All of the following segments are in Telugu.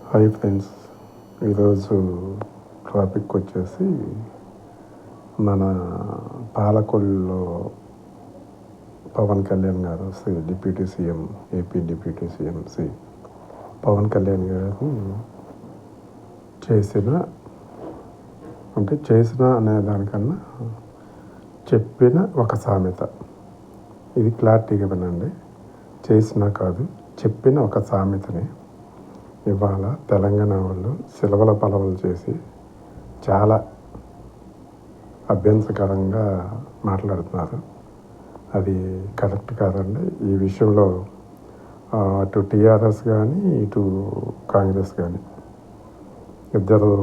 హాయ్ ఫ్రెండ్స్, ఈరోజు టాపిక్ వచ్చేసి మన పాలకొల్లులో పవన్ కళ్యాణ్ గారు deputy CM, AP deputy CM Pawan Kalyan గారు చేసిన అనే దానికన్నా చెప్పిన ఒక సామెత. ఇది క్లారిటీగా వినండి. చేసినా కాదు, చెప్పిన ఒక సామెతని ఇవాళ తెలంగాణ వాళ్ళు సిలవల పలవలు చేసి చాలా అభ్యంతరకరంగా మాట్లాడుతున్నారు. అది కరెక్ట్ కాదండి. ఈ విషయంలో అటు టీఆర్ఎస్ కానీ ఇటు కాంగ్రెస్ కానీ ఇద్దరు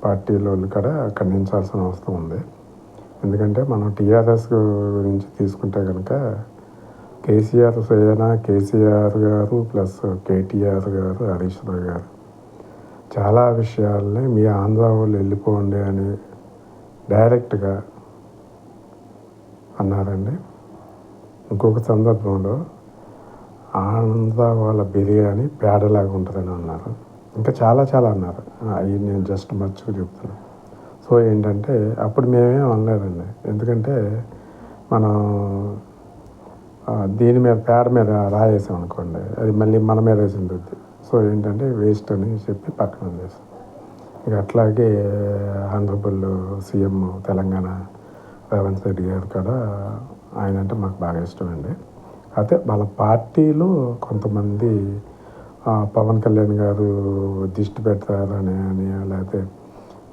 పార్టీల వాళ్ళు కూడా ఖండించాల్సిన అవసరం ఉంది. ఎందుకంటే మనం టీఆర్ఎస్ గురించి తీసుకుంటే కనుక కేసీఆర్ గారు ప్లస్ కేటీఆర్ గారు, హరీష్ రావు గారు చాలా విషయాల్ని మీ ఆంధ్ర వాళ్ళు వెళ్ళిపోండి అని డైరెక్ట్గా అన్నారండి. ఇంకొక సందర్భంలో ఆంధ్ర వాళ్ళ బిర్యానీ పేడలాగా ఉంటుందని అన్నారు. ఇంకా చాలా అన్నారు. అవి నేను జస్ట్ మర్చిగా చెప్తున్నాను. సో ఏంటంటే అప్పుడు మేమేం అనలేదండి. ఎందుకంటే మనం దీని మీద పేడ మీద రాయేసాం అనుకోండి, అది మళ్ళీ మన మీద వేసింది. సో ఏంటంటే వేస్ట్ అని చెప్పి పక్కన చేస్తాం. ఇక అట్లాగే ఆనరబుల్ సీఎం తెలంగాణ రేవంత్ రెడ్డి గారు కూడా ఆయన అంటే మాకు బాగా ఇష్టం అండి. అయితే వాళ్ళ పార్టీలో కొంతమంది పవన్ కళ్యాణ్ గారు దిష్టి పెడతారని లేకపోతే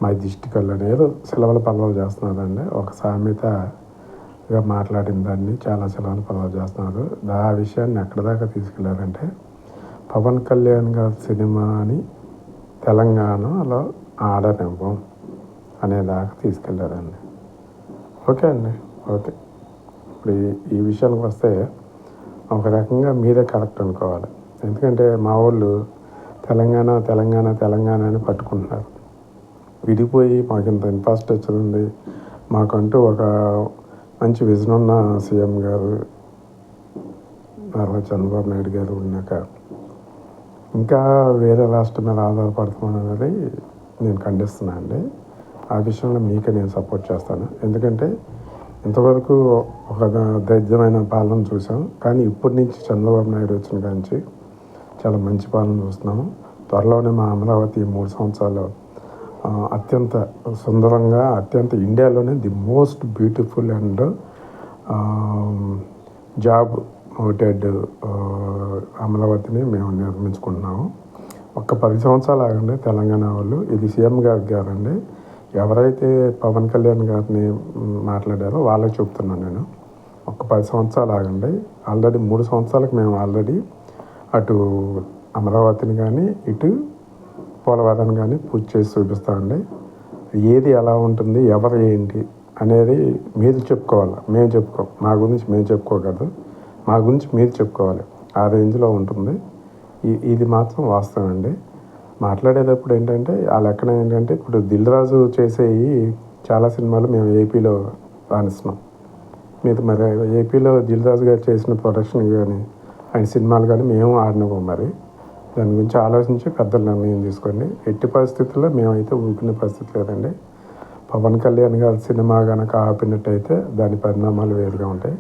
మా దిష్టి కళ్ళు ఏదో సెలవుల పలవలు చేస్తున్నారండి. ఒక సామెతగా మాట్లాడిన దాన్ని చాలా సెలవుల పలవలు చేస్తున్నారు. ఆ విషయాన్ని ఎక్కడి దాకా తీసుకెళ్లారంటే పవన్ కళ్యాణ్ గారి సినిమాని తెలంగాణలో ఆడనివ్వం అనేదాకా తీసుకెళ్లారండి. ఓకే అండి, ఓకే. ఇప్పుడు ఈ విషయానికి వస్తే ఒక రకంగా మీరే కరెక్ట్ అనుకోవాలి. ఎందుకంటే మా వాళ్ళు తెలంగాణ అని పట్టుకుంటున్నారు. విడిపోయి మాకు ఇంత ఇన్ఫ్రాస్ట్రక్చర్ ఉంది, మాకంటూ ఒక మంచి విజన్ ఉన్న సీఎం గారు నారా చంద్రబాబు నాయుడు గారు ఉన్నాక ఇంకా వేరే రాష్ట్రం మీద ఆధారపడుతున్నాను అనేది నేను ఖండిస్తున్నాను అండి. ఆ విషయంలో మీకే నేను సపోర్ట్ చేస్తాను. ఎందుకంటే ఇంతవరకు ఒక దైర్యమైన పాలన చూసాం, కానీ ఇప్పటి నుంచి చంద్రబాబు నాయుడు వచ్చిన కాంచి చాలా మంచి పాలన చూస్తున్నాము. త్వరలోనే మా అమరావతి 3 సంవత్సరాలు అత్యంత సుందరంగా, అత్యంత ఇండియాలోనే ది మోస్ట్ బ్యూటిఫుల్ అండ్ జాబ్ మోటెడ్ అమరావతిని మేము నిర్మించుకుంటున్నాము. ఒక్క 10 సంవత్సరాలు ఆగండి తెలంగాణ వాళ్ళు. ఇది సీఎం గారండి. ఎవరైతే పవన్ కళ్యాణ్ గారిని మాట్లాడారో వాళ్ళకి చెప్తున్నాను నేను. ఒక్క 10 సంవత్సరాలు ఆగండి. ఆల్రెడీ 3 సంవత్సరాలకు మేము అటు అమరావతిని కానీ ఇటు పోలవరాన్ని కానీ పూర్తి చేసి చూపిస్తామండి. ఏది ఎలా ఉంటుంది, ఎవరు ఏంటి అనేది మీరు చెప్పుకోవాలి, మేము చెప్పుకోం. మా గురించి మేము చెప్పుకోగలదు, మా గురించి మీరు చెప్పుకోవాలి. ఆ రేంజ్లో ఉంటుంది. ఇది మాత్రం వాస్తవం అండి. మాట్లాడేటప్పుడు ఏంటంటే ఆ లెక్కన ఏంటంటే ఇప్పుడు దిల్ రాజు చేసేవి చాలా సినిమాలు మేము ఏపీలో రాణిస్తున్నాం. మీరు మరి ఏపీలో దిల్ రాజు గారు చేసిన ప్రొడక్షన్ కానీ ఆయన సినిమాలు కానీ మేము ఆడినవ్వం. మరి దాని గురించి ఆలోచించి పెద్దల నిర్ణయం తీసుకోండి. ఎట్టి పరిస్థితుల్లో మేమైతే ఊరుకునే పరిస్థితి లేదండి. పవన్ కళ్యాణ్ గారి సినిమా కనుక ఆపినట్టయితే దాని పరిణామాలు వేరుగా ఉంటాయి.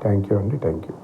థ్యాంక్ యూ అండి, థ్యాంక్ యూ.